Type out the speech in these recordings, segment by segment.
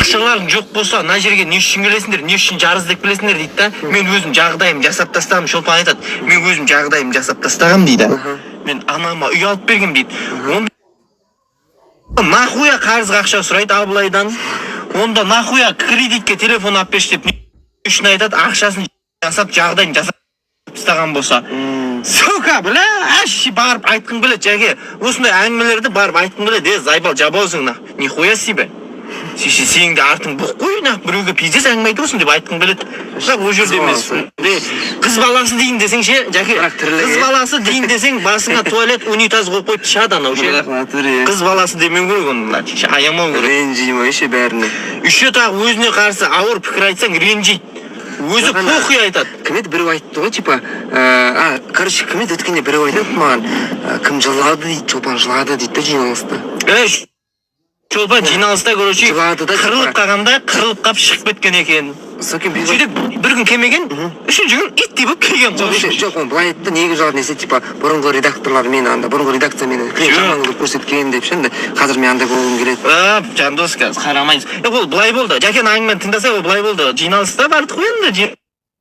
Ақшаларың жоқ болса, мына жерге не үшін келесіңдер, не үшін жарыс деп келесіңдер дейді да. Мен өзім жағдайым жасап тастағам, Шолпан айтады. Мен өзім жағдайым жасап тастағам дейді. Мен анама үй алып бергем дейді. Нахуя қарызға ақша сұрайды Абылайдан? Онда нахуя кредитке телефон алып берші деп не үшін айтады? Ақшасын жасап, жағдайын жасап тастаған болса. Сука, бля, ащи барып айтқың келеді, жәке. Осындай әңгімелерді барып айтқың келеді, зайбал жабаусың нах. Нихуя себе. Сенің де артың бұқ қой, нах, біреуге пиздес әңгіме айтып деп айтқың келеді. Бірақ ол жерде емес. Қыз баласы дейін десең ше, жәке. Қыз баласы дейін десең, басыңа туалет, унитаз қойып қойып тышады анау ше. Қыз баласы демеу керек оны, аямау керек. Ренжиме ше бәріне. Еще тағы өзіне қарсы ауыр пікір айтсаң ренжиді. Өзі похуй айтады. Кім еді біреу айтты ғой, типа, короче, кім еді өткенде біреу айтады маған, кім жылады дейді, Шолпан жылады дейді жиналыста. Шолпан жиналыста, короче, қырылып қалғанда, қырылып қап шығып кеткен екен. Сөйтіп бір күн келмеген, үшінші күн иттей болып келген. Жоқ, оны былай айтты, неге жылады десе, типа, бұрынғы редакторлар мені анда, бұрынғы редакция мені жаман көрсеткен деп ше, қазір мен андай болғым келеді. Жандос қазір қарамайсыз. Ол былай болды. Жәкен әңгімені тыңдаса, ол былай болды. Жиналыста бардық қой енді.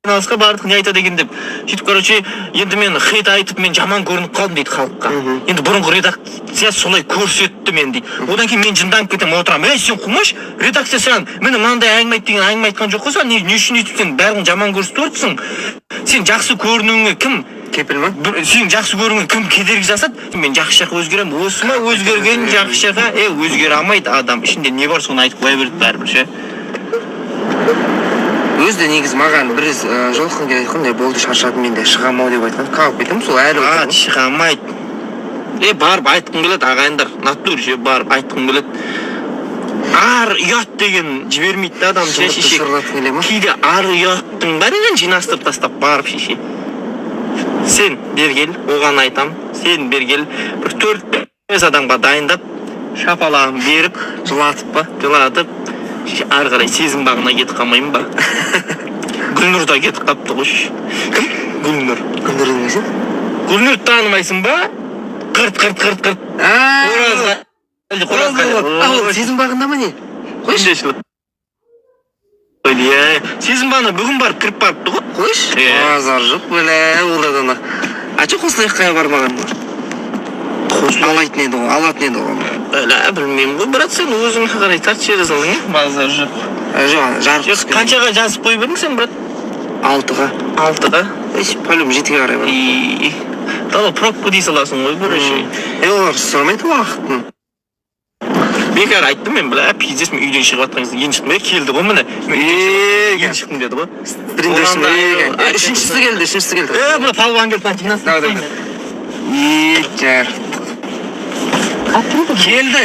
Жиналысқа бардық, не айтады екен деп. Сөйтіп, короче, енді мен хейт айтып, мен жаман көрініп қалдым дейді халыққа. Енді бұрынғы редакция солай көрсетті мен дейді. Одан кейін мен жынданып кетемін, отырамын. Сен қумаш, редакция саған мені мынандай әңгіме айт деген әңгіме айтқан жоқ қой, сен не үшін өйтіп сен бәрін жаман көрсетіп отырсың? Сен жақсы көрінуіңе кім кепіл ма? Сен жақсы көрінуіңе кім кедергі жасады? Мен жақсы жаққа өзгеремін. Осы ма өзгерген жақсы жаққа? Өзгере алмайды адам. Ішінде не бар соны айтып қоя береді бәрібір ше. Өзде негізі маған бір жолқын керек қандай болды, шаршадым мен де шығамау деп айтқан. Қалып кетем сол әлі отырмын. Шығамайды. Барып айтқым келеді ағайындар. Натур ше барып айтқым келеді. Ар ұят деген жібермейді да адам ше шеше. Кейде ар ұяттың бәрінен жинастырып тастап барып шеше. Сен бергел, оған айтам. Сен бергел, бір 4-5 адамға дайындап, шапалағын беріп, жылатып па? Жылатып. Ары қарай сезім бағына кетіп қалмайын ба? Гүлнұр да кетіп қапты қойшы. Кім? Гүлнұр. Гүлнұр демесің? Гүлнұр танымайсың ба? Қырт. Сезім бағында ма не? Қойшы. Сезім бағына бүгін барып кіріп барыпты ғой? Қойшы. Азар жоқ, бөлі, олдадана. Ачы қосылайық қая бармаған ба? Алатын еді ғой, білмеймін ғой, брат, сен өзің қарай тарт через алың, базар жоқ. Жарық. Қаншаға жазып қойып едің сен, брат? 6-ға. 6-ға? Пәлім 7-ге қарай бар. Дала пробку дей саласың ғой, бірінші. Олар сұрамайды уақытын. Бекар айттым мен, бля, пиздес мен үйден шығып атқаныңызды, ең шықтым, келді ғой міне. Ең шықтым деді ғой. Үшіншісі келді. Бұна палуан келді, жинасың.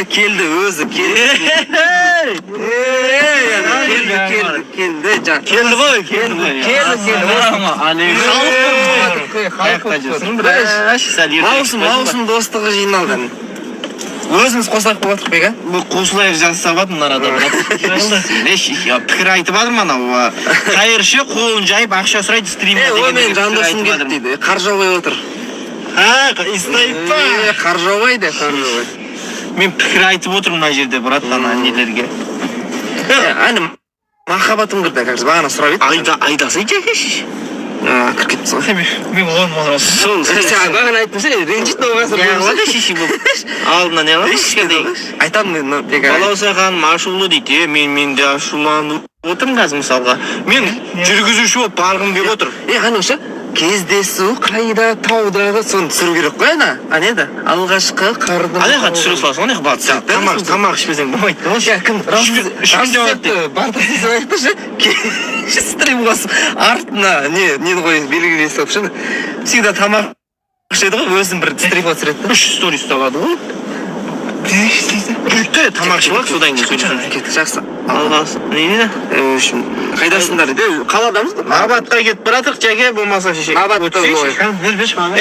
Келді, өзі келді. Келді ғой. Маусым достығы жиналды. Өзіміз қосақ болатық бек, а? Бұл қосылайық жазса бады мұнар адам. Пікір айтып адым анау. Қайыршы қолын жайып ақша сұрайды стримде. Мен жандосым келді дейді. Қаржаубай отыр. Истайып па? Қаржаубай. Мен пікір айтып отырмын мына жерде, брат, ана нелерге. Әнім, махаббатым кірді, қазір бағана сұрап еді. Айдасы жекеш. Кіркет сол. Мен оған сол. Сен бағана айттым сен, ренжит оғасы болмаса. Шеші бұл. Алдына не ғалым? Айтамын, Балаусахан ашулы дейді. Мен де ашуланып отырмын қазір мысалға. Мен жүргізуші болып барғым келіп отыр. Қаныңшы? Кездесу қайда таудағы соны түсіру керек қой ана? Анеді? Алғашқы қардың... Анеға түсіру саласың, анеға батсы. Тамақ ішпесең болмайды. Кім? Үшкін жауапты. Барта сезім айықты ше? Стрим қосып, артына нені қойын белгілі естіп ше? Всегда тамақ ішеді ғой, өзін бір стрим өтсіреді. 3 сторис табады ғой. Жүртті тамақ ішіп алып, содан кейін сөйлесін. Кетті, жақсы. Алғасы. Нені? Қайдасыңдар? Қаладамыз? Абатқа кетіп баратық, жәке болмаса шешек. Абатта болай.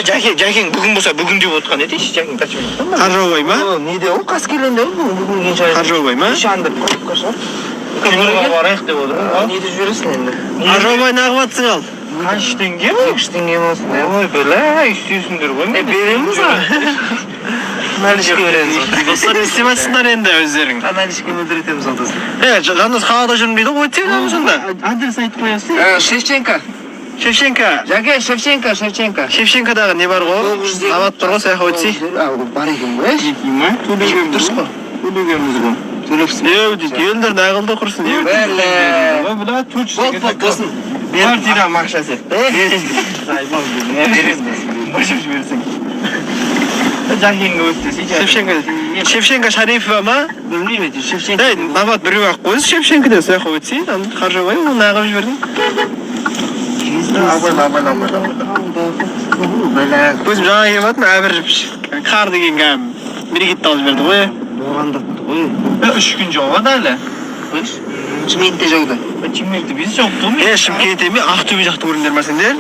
Жәкең бүгін болса бүгін деп отқан етейші, жәкең тачу. Қаржаубай ма? Неде ол? Қаскелінде ол? Қаржаубай ма? Шандыр қойып қаша. Күнірге барайық деп отыр. Неде жүресің енді? Қаржаубай нағып атсың ал? Қанш теңге ма? 2 теңге болсын. Ой, бәлә, істейсіңдер ғой. Береміз ба? Аналишке береміз. Достар естемейсіңдер енді өздерің. Аналишке өлтіретеміз алдысын. Жандос қалада жүрмін дейді ғой, өтсеңіз сонда. Адрес айтып қоясың. Шевченко. Шевченко. Жәке, Шевченко. Шевченкодағы не бар ғой? Ават тұр ғой, саяқ өтсей. Бар екен ғой. Екен ма? Дұрыс қой. Төлегеніміз ғой. Төлепсің. Елдер нағылды құрсын. Бұда түлш. Болсын. Квартира мақшасы. Башып жіберсің. Жангенге өтті. Шевченко Шарипова ма? Білмеймін, Шевченко. Нават біреу ақ қойыз Шевченкодан саяқ өтсей. Қаржабай, оны нағып жібердің. Өзім жаңа келматын әбір қар деген кәм берекетті алып жіберді ғой. Боғандатты ғой. 3 күн жауады әлі. Шымкентте жауды. Шымкентте біз жоқ тұғым. Шымкент еме Ақтөбе жақты көріңдер ма сендер?